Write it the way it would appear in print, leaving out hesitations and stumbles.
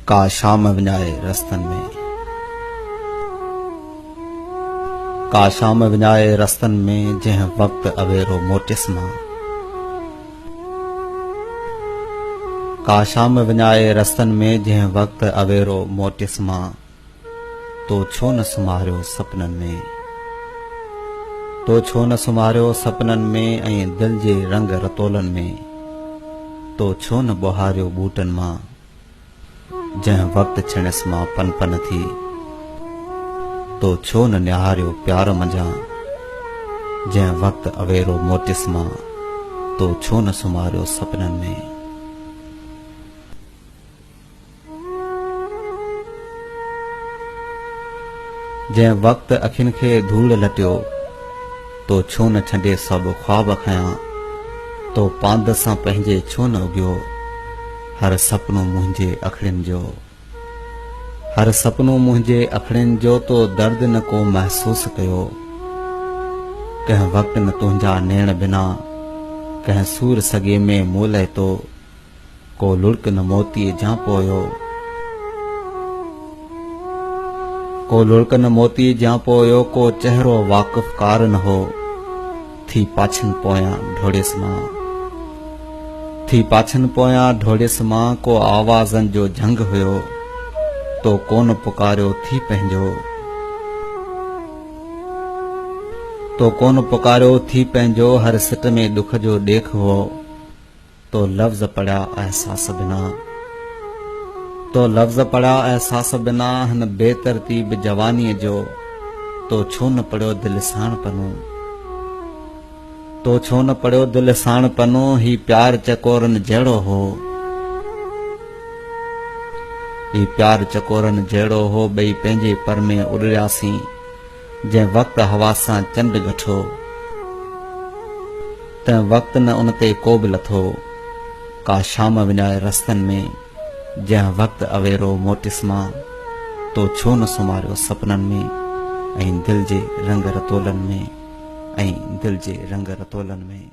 का शाम विञाए रस्तन में, का शाम विञाए रस्तन में जंहिं वक्त अवेरो मोटिस मां, का शाम विञाए रस्तन में जंहिं वक्त अवेरो मोटिस मां, तो छो न सुम्हारियो सपनन में, तो छो न सुम्हारियो सपनन में ऐं दिल जे रंग रतोलन में, तो छो न बुहारियो बूटन मां जंहिं वक्त छिणिस मां पन पन थी, तो छो न निहारियो प्यार मंझां जंहिं वक्त अवेरो मोटिस मां, तो छो न सुम्हारियो सपनन में। जंहिं वक्त अखियुनि खे धूड़ लटियो, तो छो न छंडे सभु ख्वाब खयां, तो पांद सां पंहिंजे छो न उगियो हर सपनो मुंहिंजे अखियुनि जो, हर सपनो मुंहिंजे अखियुनि जो, तो दर्द न को महसूस कयो, कंहिं वक्त न तुंहिंजा नेण बिना कंहिं सूर सॻे में मोलए तो, को लुड़क न मोतीअ जां पोयो, को लुड़क न मोतीअ जां पोयो, को चेहरो वाक़िफ़ कार न हो, थी पाछन पोयां ढोड़िस मां, थी पाछन पोयां ढोड़िस मां, को आवाज़न जो झंग हुयो, तो कोन पुकारियो थी पंहिंजो, तो कोन पुकारियो थी पंहिंजो, हर सिट में दुख जो ॾेख हो, तो लफ़्ज़ पढ़िया एहसास बिना, तो लफ़्ज़ पढ़िया एहसास बिना हिन बेतरतीब जवानीअ जो, तो छो न पढ़ियो दिलि साण पनो, तो छो न पढ़ियो दिलि साण पनो, ही प्यार चकोरन जहिड़ो हो, ही प्यार चकोरन जहिड़ो हो, ॿई पंहिंजे पर में उॾियासीं जंहिं वक्त हवा सां चंड गठो, तंहिं वक्त न उन ते को बि लथो, का शाम विञाए रस्तन में जंहिं वक्त अवेरो मोटिस मां, तो छो न सुम्हारियो सपनन में ऐं दिल जे रंग रतोलन में, ऐं दिल जे रंग रतोलन में।